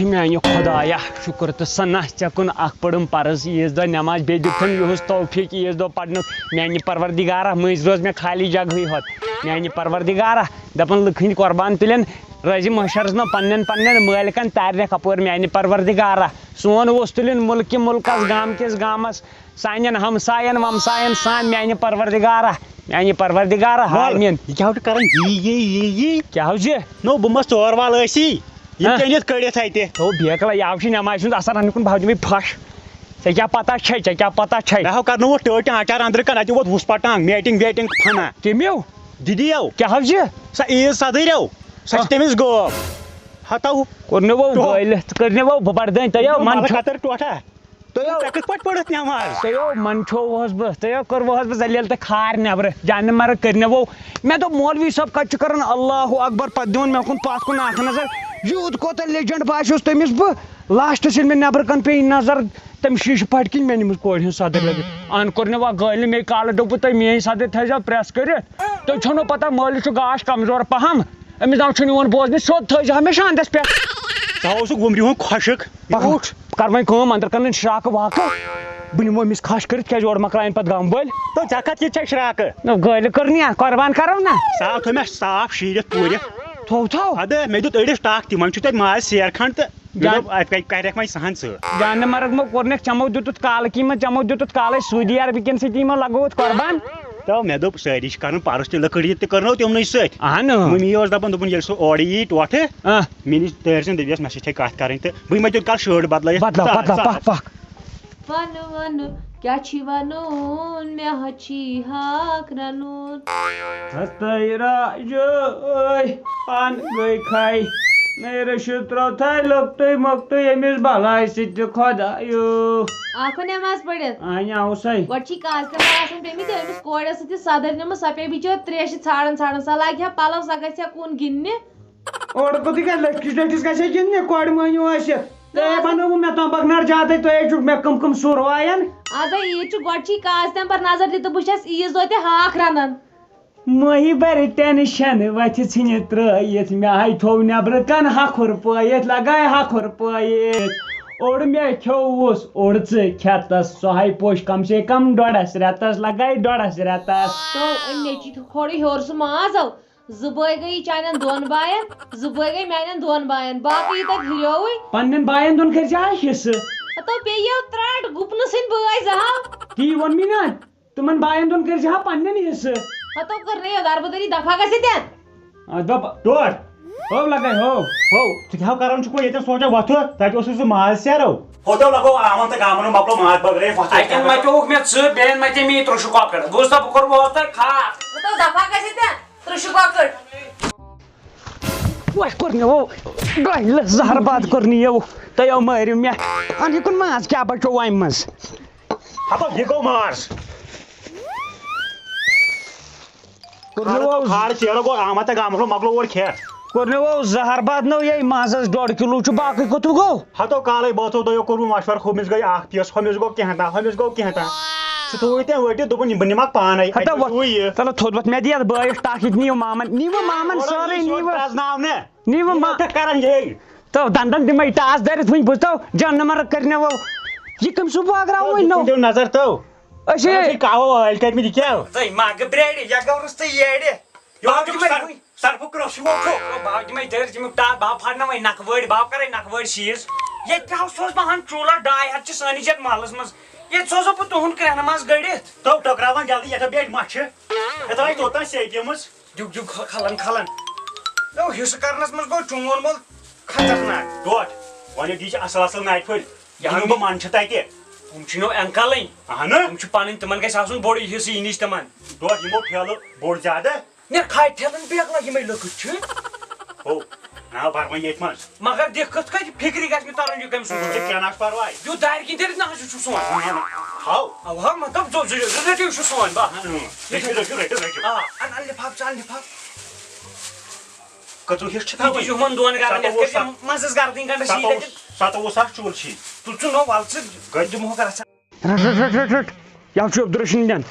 میانہِ خۄدایا شُکر تہٕ سنا ژےٚ کُن اکھ پٔرٕم پرٕز عیٖذ دۄہ نٮ۪ماز بیٚیہِ دِتھن یِہُس توفیٖق عیٖذ دۄہ پرنُک میانہِ پروردِگارا مٔنٛزۍ روز مےٚ خالی جگہٕے ہوت میانہِ پروردِگارا دپان لُکھ ہٕنٛدۍ قۄربان تُلن روزِ محشرس منٛز پننٮ۪ن مٲلکن تارنٮ۪کھ اپٲرۍ میانہِ پروردِگارا سون اوس تُلُن مُلکہِ مُلکس گامکِس گامس سانٮ۪ن ہمساین ومساین سان میانہِ پروردِگارا حامین یہ کیا کران کیٛاہ حظ چھِ نو بہٕ مس ژور وال ٲسی یہ کٔنِتھ کٔڑِتھ اتہِ تو بیکلا یاو چھِ نٮ۪مازِ ہُنٛد اثر اَنہِ کُن بہٕ دِمے پھش ژےٚ کیٛاہ پتہ چھے مےٚ ہاو کرنوو ٹٲٹۍ آچار أنٛدرٕ کن اتہِ ووت وُسپٹانٛگ میٹِنٛگ ویٹِنٛگ فنا کٔمیو دِدیو کیٛاہ حظ چھِ سۄ عیٖذ صدٕریو سۄ چھِ تٔمِس گٲو ہتو کوٚرنِوو گٲلِتھ کٔرنِوو ببردٲنۍ تۄہہِ من خطر ٹوٹھا ژےٚ کِتھ پٲٹھۍ پٔرٕتھ نٮ۪ماز تۄہہِ منٛدچھووُہس بہٕ تۄہہِ کوٚروُہس بہٕ زلیل تہٕ کھار نٮ۪برٕ جانہِ مرگ کٔرنِوو مےٚ دوٚپ مولوی صٲب کتہِ چھُ کران اللہ اکبر پتہٕ دِوان مےٚ کُن پتھ کُن اکھ نظر یوٗت کوتاہ لیجنڈ باسیوس تٔمِس بہٕ لاسٹس ییٚلہِ مےٚ نٮ۪برٕ کن پیٚیہِ نظر تٔمۍ شیٖشہٕ پٹہِ کِنۍ مےٚ نِمٕژ کورِ ہٕنٛز صدٕر لٔگِتھ ان کوٚرنِوا گٲلۍ مے کالہٕ دوٚپوٕ تُہۍ میٲنۍ صدٕر تھٲیزیو پریس کٔرِتھ تۄہہِ چھو نہٕ پتہ مٲلِس چھُ گاش کمزور پہم أمِس ناو چھُنہٕ یِوان بوزنہِ سیوٚد تھٲیزیو ہمیشہ انٛدس پٮ۪ٹھ ژٕ اوسُکھ وُمرِ ہُنٛد خۄشک کر وۄنۍ کٲم انٛدر کَرنٕچ شراکہٕ واکہٕ بہٕ نِمو أمِس کھش کٔرِتھ کیٛازِ اورٕ مۄکلاین پتہٕ گامہٕ وٲلۍ تو ژےٚ کتھ یہِ ژےٚ شراکہٕ گٲلۍ کٔرنی قۄربان کرو نا صاف تھوٚو مےٚ صاف شیٖرِتھ پوٗرِتھ تھوٚو اَدٕ مےٚ دیُت أڑِس ٹکھ تِمن چھُ تتہِ ماز سیر کھنٛڈ تہٕ مےٚ دوٚپ اتہِ کرٮ۪کھ وۄنۍ سہن ژٕ جانہِ مرگ مو کوٚرنکھ ژےٚ مو دِتُتھ کالکی منٛز ژےٚ مو دِتُتھ کالے سعوٗدی عربہٕ کٮ۪ن سۭتی یِمو لگووُتھ قۄربان تو مےٚ دوٚپ سٲری چھِ کران پرُس تہِ لٔکٕر یہِ تہِ کٔرنو تِمنٕے سۭتۍ اہن مٔمی ٲس دپان دوٚپُن ییٚلہِ سُہ اورٕ یی ٹوٹھٕ مےٚ نِش تٲرۍزٮ۪ن دٔپۍزٮ۪س مےٚ سۭتۍ چھے کتھ کرٕنۍ تہٕ بٕے ما تیُتھ کال شٲٹ بدلٲیِتھ پکھ ون ون کیا چھی ونون مےٚ حظ چھی ہاکھ رنُن ہتَے راجٲے پن گٔے کھے نَے رٔشیٖد ترٛٲو تھاے لۄکٹُے مۄکٹُے أمِس بلاے سۭتۍ خۄدایو آکھو نٮ۪ماز پٔرِتھ انہِ آوسَے گۄڈٕ چھی کاستٮ۪مار آسان پیٚمٕتۍ أمِس کورِ ٲسٕکھ یہِ صدٕر نِمٕژ سۄ پیٚیہِ بِچٲر ترٛیشہِ ژھانٛڈان سۄ لاگہِ ہا پلو سۄ گژھِ ہا کُن گِنٛدنہِ اورٕ کوٚتُے گژھِ لٔٹھِس گژھِ ہے گِنٛدنہِ کورِ مٲنِو ٲسِتھ تۄہے بنووُ مےٚ تمبکھ نار زیادَے تُہۍ چھُکھ مےٚ کٕم سُر وایان اَدٕ عیٖد چھُ گۄڈٕ چھی کاستٮ۪مبر نظر دِتہٕ بہٕ چھَس عیٖذ دۄہ تہِ ہاکھ رنان مٔہی بَرِ ٹٮ۪نشن وَتھِ ژھٕنہِ ترٛٲیِتھ مےٚ ہاے تھوٚو نٮ۪برٕ کَن ہَکھُر پٲیِتھ لگاے ہَکھُر پٲیِتھ اوٚڑ مےٚ کھیوٚوُس اوٚڑ ژٕ کھٮ۪تس سۄ ہاے پوٚش کم سے کم ڈۄڈس رٮ۪تس لگاے ڈۄڈس رٮ۪تس تو مےٚ چھی کھوڑٕے ہیوٚر سُہ مازو زٕ بٲے گٔیی چانٮ۪ن دۄن باین زٕ بٲے گٔے میانٮ۪ن دۄن باین باقٕے یہِ تَتہِ ہُریوٕے پننٮ۪ن باین دۄن کٔرزِ حِصہٕ تو پیٚیو ترٛٹھ گُپنہٕ سٕنٛدۍ بٲے زٕ ہاو تی ووٚن مےٚ نا تِمن باین دۄن کٔرزِ ہا پننٮ۪ن حِصہٕ تو کٔرنٕے دربٕدٔری دفعہ گژھِ دوٚپ ٹوٹھ ہو لگاے ہو ژٕ کیٛاہ کران چھُکھ وۄنۍ ییٚتٮ۪ن سونچان وۄتھو تتہِ اوسُے سُہ ماز سیرو ہوٹل لگو آمن تہٕ گامن مۄکلو ماز بٲگرٲیِتھ اتٮ۪ن متیووُکھ مےٚ ژٕ بیٚیَن متے مےٚ ترٛوشہِ کۄکر بوٗز تہٕ بہٕ کوٚرمو تۄہہِ کھار تو دفعہ گژھِ ترٛشہِ کۄکٕر وۄنۍ کوٚرنِوو گٔلۍ زہرباد کوٚرنِیو تۄہہِ مٲرِو مےٚ ان یہِ کُن ماز کیٛاہ بچو امہِ منٛز ہتو یہِ گوٚو ماز کھار سیرو گوٚو آمن تہٕ گامن مۄکلو اورٕ کھٮ۪تھ کوٚرنِوو زہرباد نو یے مازس 1.5 کِلوٗ چھُ باقٕے کوٚتُے گوٚو ہتو کالے بٲژو دۄیو کوٚر مشور ہُمِس گٔے اکھ پیٖس ہُمِس گوٚو کینٛہہ ہُمِس گوٚو کینٛہہ سُہ تھوٚوُے تٔمۍ ؤٹِتھ دوٚپُن بہٕ نِمکھ پانے چلو تھوٚد وۄتھ مےٚ دِ یتھ بٲیِس ٹکھ یہِ نیٖو مامن سٲرٕے نیٖو کران یہِ تو دندن دِمے ٹاس دٲرِتھ وٕنۍ بوٗزتو جانہٕ مرگ کٔرنِوو یہِ کٔمۍ سُہ بٲگراو وۄنۍ نوٚو دِیِو نظر تو أسۍ کاوو ٲلۍ کٔرمٕتۍ یہِ کیٛاہ تُہۍ مگہٕ برٛیڈِ یہِ گوٚو رُستٕے ییٚرِ سرفُک روٚف چھُ بہٕ دِمے دٲرِتھ ییٚمیُک ٹاس بہٕ پھاڑناو وۄنۍ نکھٕ وٲڑۍ بہٕ کرے نکھٕ وٲڑۍ شیٖز ییٚتہِ ترٛاو سوز بہٕ ہن چوٗلہ 2.5 چھِ سٲنِس یتھ محلس منٛز ییٚتہِ سوزو بہٕ تُہُنٛد کرٛٮ۪ہنہٕ منٛز گٔڑِتھ تو ٹۄکراوان جلدی یتھ بیٹھ مچھِ یتھ آے توٚتام سیٚکیمٕژ جُگ کھلن حِصہٕ کرنس منٛز گوٚو چون مول خطرناک ٹوٹھ وۄنۍ دی چھِ اصل ناٹہِ پھٔلۍ یہِ بہٕ منٛد چھِ تتہِ ہُم چھِ نو اینکلٕنۍ اہنہٕ تِم چھِ پنٕنۍ تِمن گژھِ آسُن بوٚڑ حِصہٕ یہِ نِش تِمن ٹوٹھ یِمو ٹھیلہٕ بوٚڑ زیادٕ نیر کھاے ٹھیلن بیکلا یِمے لٔکٕر چھِ ہو نا بر وۄنۍ ییٚتھۍ منٛز مگر دِکھت کتہِ فِکرِ گژھِ مےٚ ترُن یہِ کٔمۍ سُنٛد کینٛہہ نہ چھُ پرواے یوٗت دارِ کِنۍ دٔرِتھ نہ حظ چھُ سون ہاو اوا مطلب زٕ رٔٹِو چھُ سون رٔٹِو ان لِفاف ژٕ ان لِفاف کٔژوٕ حِصہٕ چھِ یہِ تہِ تھاوٕنۍ چھُ ہُمن دۄن گرن یتھ کٔرۍ منٛزس گردٕنۍ گنڈس 27,000 چوٗلہٕ چھی تُل ژٕ نو ول ژٕ دِمہو رژھا رٹ یَو چھُ عبدالرشیٖد دِن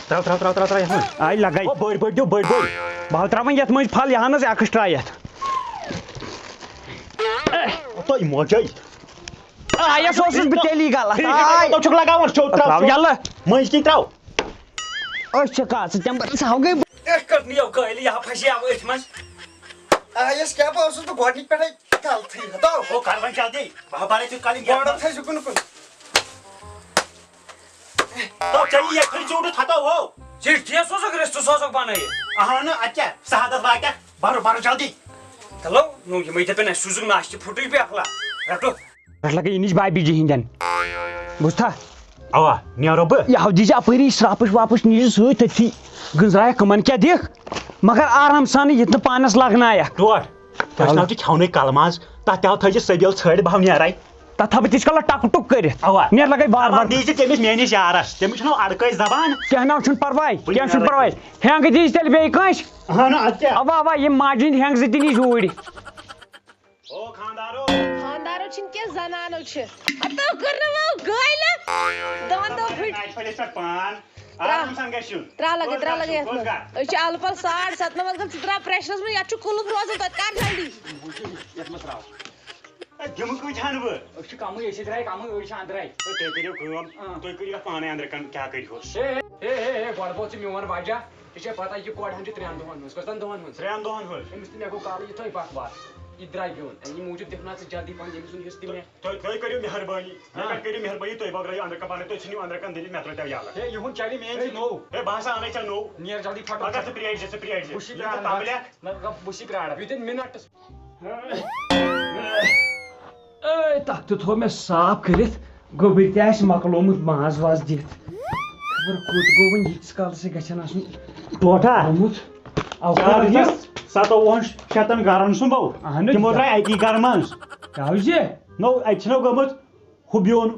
ترٛاو یتھ منٛز آے لگاے بٔڑۍ بٔڑۍ دِو بٔڑۍ بٔڑۍ بہٕ ترٛاوان یتھ منٛز پھل یہِ ہن حظ ایکٕسٹرا یتھ تو موجے آیا سوسس بہ تیلی غلط تو چھک لگاون چھو تراو یلہ مٔنٛزۍ کِنۍ تراو أسۍ چھِ کَژٕ تمبر ساو گٔے کرنیو کٲلۍ یا پھسیو أتھۍ منٛز آیس کیٛاہ بہٕ اوسُس بہٕ گۄڈنِکۍ پٮ۪ٹھَے غلطٕے ہتو ہو کر وۄنۍ جلدی بہٕ بَرے ژٕ کَلٕنۍ گۄڈٕ تھٲیزِ کُن کُن تو چاہیے یہ کھڑی چوٹ تھاتا ہو چٹھی سوزک رستو سوزک بنٲیِتھ اہن اچھا سہادت واقع بر بر جلدی چلو نو یِمے دَپن اَسہِ سوٗزُکھ ناشتہٕ پھُٹُے بیکلا رٹو پٮ۪ٹھ لگے اِنِچ بابی جی ہِنٛدٮ۪ن بوٗزتھا اوا نیرو بہٕ یہِ ہاو دیٖزِ اپٲری سرٛاپٕچ واپٕچ نیٖزِ سۭتۍ تٔتھی گٔنٛزرایکھ کٕمن کیٛاہ دِکھ مگر آرام سان یہِ نہٕ پانس لگنایکھ ٹوٹ تۄہہِ چھِ کھیٚونٕے کلہٕ ماز تتھ تہِ ہاو تھٲیزِ سبیل ژھٲڑِتھ بہٕ ہاو نیرے تتھ تھاو بہٕ تیٖتِس کالس ٹک ٹُک کٔرِتھ اوا نیر لگے بار بار دیٖزِ تٔمِس میٲنِس یارس تٔمِس چھُنو اڑکٲے زبان کینٛہہ نہ چھُنہٕ پرواے کینٛہہ چھُنہٕ پرواے ہینٛگ دیٖزِ تیٚلہِ بیٚیہِ کٲنٛسہِ اہن اچھا اوا اوا یِم ماجہِ ہِنٛدۍ ہینٛگ زٕ تہِ نی زوٗرۍ او خاندارو خاندارو چھِنہٕ کینٛہہ زنانو چھِ ہتو کٔرنہٕ وۄنۍ گٲلۍ دندو پھٕٹۍ پھٔلِس پٮ۪ٹھ پان آرام سان گژھِ یُن ترٛاو لگے یتھ منٛز أسۍ چھِ الہٕ پل 7:30 گژھِ ژٕ ترٛاو پریشرس منٛز یتھ چھُ کُلُف روزان توتہِ کر جلدی یتھ منٛز ترٛاو دِمہٕ کۭتۍ ہن بہٕ أسۍ چھِ کمٕے أسۍ درٛاے کمٕے أڑۍ چھِ اندرے تُہۍ کٔرِو کٲم تُہۍ کٔرِو اتھ پانے اندر کن کیٛاہ کٔرۍہوس ہے گۄڈٕ گوٚو ژٕ میون وجہ ژےٚ چھے پتہ یہِ کورِ ہن چھِ 3 دۄہن منٛز کٔژن دۄہن منٛز 3 دۄہن ہٕنٛز أمِس تہِ مےٚ گوٚو کالہٕ یِتھٕے پتھ وتھ یہِ درٛاے بیوٚن اَمہِ موٗجوٗب دِکھ نا ژٕ جلدی پہن ییٚمہِ سُنٛد حِصہٕ تہِ مےٚ تُہۍ کٔرِو مہربٲنی مےٚ پٮ۪ٹھ کٔرِو مہربٲنی تُہۍ بٲگرٲیِو اندر کن پانے تُہۍ ژھٕنِو اندر کن دِتھ مےٚ ترٛٲیتو یلہٕ ہے یِہُنٛد چلہِ میٲنۍ چھِ نوٚو ہے بہٕ ہسا انے ژےٚ نوٚو نیر جلدی مگر پھٹو ژٕ پرٛٲرۍ زِ بہٕ چھُس تمبلٮ۪کھ بہٕ چھُس پرٛاران وِدِن مِنٹس اے تتھ تہِ تھوٚو مےٚ صاف کٔرِتھ گوٚبٕرۍ تہِ آسہِ مۄکلومُت ماز واز دِتھ خبر کوٚت گوٚو وۄنۍ ییٖتِس کالس یہِ گژھن آسُن ٹوٹھا آمُت چارجس 57 گرن سُمبو اہن تِمو درٛاے اکی گرٕ منٛز کیٛاہ زِ نو اتہِ چھُنو گوٚمُت ہُہ بیوٚن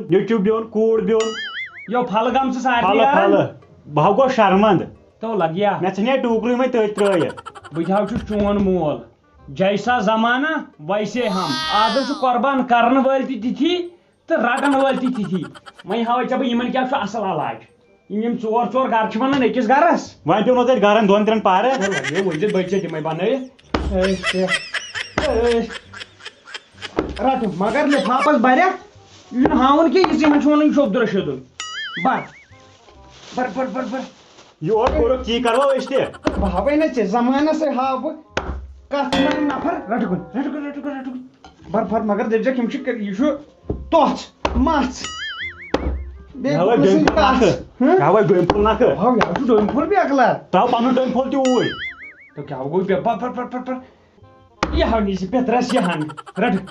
نیٚچوٗ بیوٚن کوٗر بیوٚن یو پھل گمژٕ سارنٕے پھلہٕ پھلہٕ بہٕ ہاو گوٚو شرمنٛد تو لگیا مےٚ ژھٕنے ٹوٗکرٕے وۄنۍ تٔتھۍ ترٛٲیِتھ بہٕ تہِ ہاو چھُس چون مول جیسا زمانہ ویسے ہم آز چھُ قۄربان کرن وٲلۍ تہِ تِتھی تہٕ رٹن وٲلۍ تہِ تِتھی وۄنۍ ہاوے ژےٚ بہٕ یِمن کیٛاہ چھُ اصل علاج یِم 4 گرٕ چھِ ونان أکِس گرس وۄنۍ پیوٚنو تَتہِ گرن 2-3 پارٕ ؤنزِ بٔچہِ تِمے بنٲیِتھ رٹو مگر لفافس برٮ۪کھ یہِ چھُنہٕ ہاوُن کینٛہہ یہِ یِمن چھُ ونُن شوٚدُر شوٚدُر بر یور کوٚرُکھ تی کرو أسۍ تہِ بہٕ ہاوے نہ ژےٚ زمانس ہاو بہٕ کتھ ونان نفر رٹہٕ کُن بر مگر دٔپزٮ۪کھ یِم چھِ یہِ چھُ توٚژھ مژھ یاوے ڈوٚنۍ پھوٚل نکھٕ یاوے ڈوٚنۍ پھوٚل نکھٕ ہاو یہِ چھُ ڈوٚنۍ پھوٚل بیکلا تراو پنُن ڈوٚنۍ پھوٚل تہِ اوٗرۍ تو کیٛاہ گوٚو یہِ ہاو نی ژٕ پٮ۪ترس یہِ ہن رٹہٕ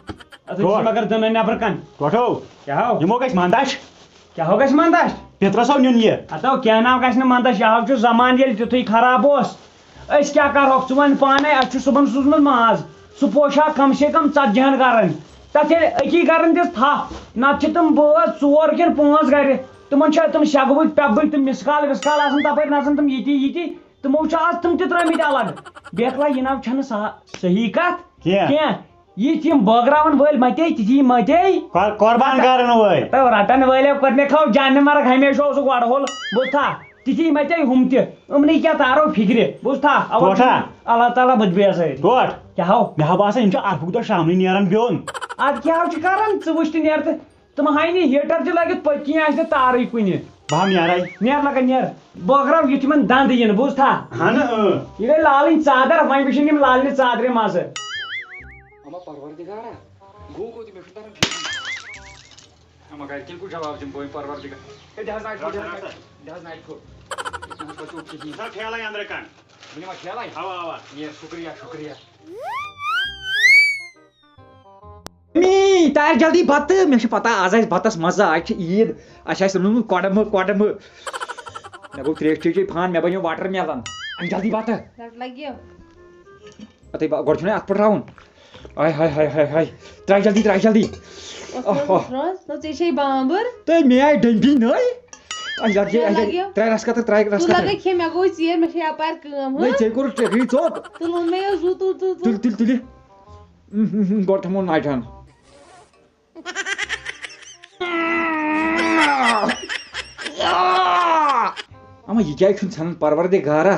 مگر دٕنہٕ نٮ۪برٕ کن ٹوٹھو کیٛاہ ہاو یِمو گژھِ منٛدچھ کیٛاہ ہاو گژھِ منٛدچھ پِترس آو نیُن یہِ ہتو کینٛہہ ناو گژھِ نہٕ منٛدچھ یہِ ہاو چھُ زمان ییٚلہِ تیُتھُے خراب اوس أسۍ کیٛاہ کرہوکھ ژٕ وَن پانے اَسہِ چھُ صُبحن سوٗزمُت ماز سُہ پوشاک کم سے کم 40 گرن تتھ ییٚلہِ أکی گرن دِژ تھپھ نتہٕ چھِ تِم بٲژ 4 کِنہٕ 5 گرِ تِمن چھِ تِم شگبٕکۍ پٮ۪بٕکۍ تِم مِسکال وِسکال آسان تپٲرۍ نژان تِم یِتی تِمو چھِ آز تِم تہِ ترٲمٕتۍ الگ بیکلا یہِ ناو چھنہٕ صحیح کتھ کینٛہہ یِتھ یِم بٲگراون وٲلۍ متے تِتھی متے قۄربان کرن وٲلۍ تو رٹن وٲلٮ۪و کوٚرنکھو جانہِ مرگ ہمیشہ اوسُکھ وڑٕ ہول بوٗزتھا تِتھی متے ہُم تہِ یِمنٕے کیٛاہ تارو فِکرِ بوٗزتھا اللہ تعالیٰ بٔدبِیا سۭتۍ ٹوٹھ کیٛاہ ہاو مےٚ ہاو باسان یِم چھِ عرفُک دۄہ شامنٕے نیران بیوٚن ادٕ کیٛاہ چھِ کران ژٕ وٕچھ تہِ نیر تہٕ تِم ہاے نہٕ ہیٖٹر تہِ لٲگِتھ پٔتۍ کِنۍ آسہِ نہٕ تارٕے کُنہِ بہٕ ہاو نیرے نیر لگا نیر بٲگراو یُتھ یِمن دنٛد یِنہٕ بوٗزتھا ہن یہِ گٔے لالٕنۍ ژادر وۄنۍ وٕچھِنۍ یِم لالنہِ ژادرِ مزٕ اما پروردگارا گوٚو کوٚت مےٚ چھُ تران فِکرِ اما گرِکٮ۪ن کُس جواب دِمہٕ بہٕ پروردگار ہے دِ حظ نایٹ پھوٚل ٹھیلے اندر کن بہٕ نِمہ ٹھیلے اوا نیر شُکریہ تار جلدی بتہٕ مےٚ چھِ پتہ آز آسہِ بتس مزٕ آز چھِ عیٖد اَسہِ آسہِ روٚنمُت کۄڈمہٕ مےٚ گوٚو ترٛیش چیٚجے فان مےٚ بنیو واٹر میلن ان جلدی بتہٕ لگیو اتے گۄڈٕ چھُنہ اتھ پٮ۪ٹھ تراوُن ہاے تراے جلدی ژےٚ چھے بامبر تہٕ مےٚ آیہِ ڈٔمبی نٔے تراے رس قطر ژٕ لگے کھیٚے مےٚ گوٚو ژیر مےٚ چھے یپارِ کٲم ژےٚ کوٚرُتھ ٹرٛیکٕے ژوٚپ تُل اوٚن مےٚ یہِ زُو تُلہِ گۄڈٕ تھاوو ناٹہن اما یہِ کیٛازِ چھُنہٕ ژھنان پروردگارا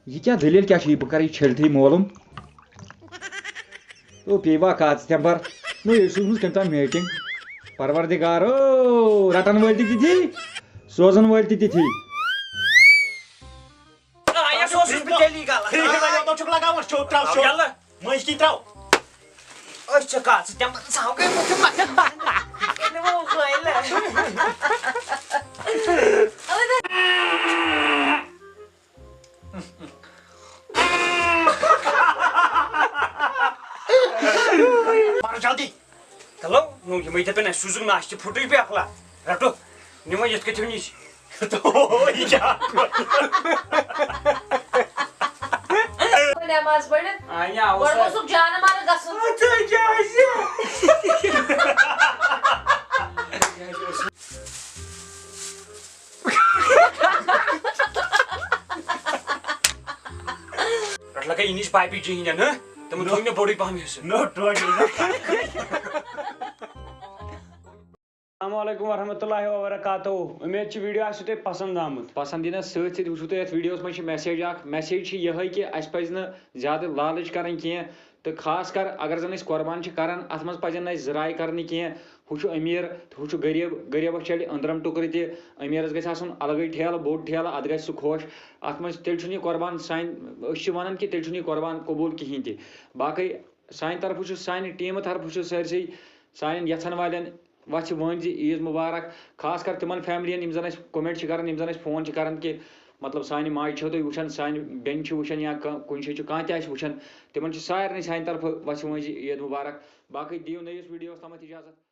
یہِ کیٛاہ دٔلیٖل کیٛاہ چھِ یہِ بہٕ کرٕ یہِ چھٔلتھٕے معلوٗم تو پیوا کات ستمبر نو یہ سوزمت کم تام میٹنگ پروردگار رٹن ول تھی سوزن ول تھی جلدی چلو یہ یتھ پہ سوزک ناشتہ پھٹے پہ اخلا رٹو نمو یت کتو نش نماز پڑھن گوسک جانہ مارا گژھُن رٹ لگا یہ پائپی چہین نا تم تھو مے بوڑی پہم حصہ السلام علیکم ورحمۃ اللہ وبرکاتہ امید ویڈیو آسو تہ پسند آمت پسند دینس ست ست وچھو تھی ات ویڈیوس من میسیج اخ میسیج یہ کہ اس پز زیادہ لالچ کرن کی تو خاص کر اگر زن قربان کران ات من پزن اس ذرائع کرنے کی ہو امیر ہو غریب غریبس چلے اندرم ٹکر تہ امیرس گھس آسن الگے ٹھیلہ بوڑ ٹھیلہ ات گھس سہ خوش ات من تیل یہ قربان سان ونان کہ تیل یہ قربان قبول کہین تہ باقی سان طرف سانہ ٹیم طرف سرسے سان یژھن والن وچ ون زِ عیز مبارک خاص کر تمن فیملین زن اس کومنٹ کران زن اس فون کران کہ مطلب سانہ ماجہ چھو تھی وچھان سانہ بین وچھان یا کن جائے کھانا تہ وچھان تمن سارے سانہ طرف وچ ون زِ عید مبارک باقی دیو نئیس ویڈیوس تامت اجازت.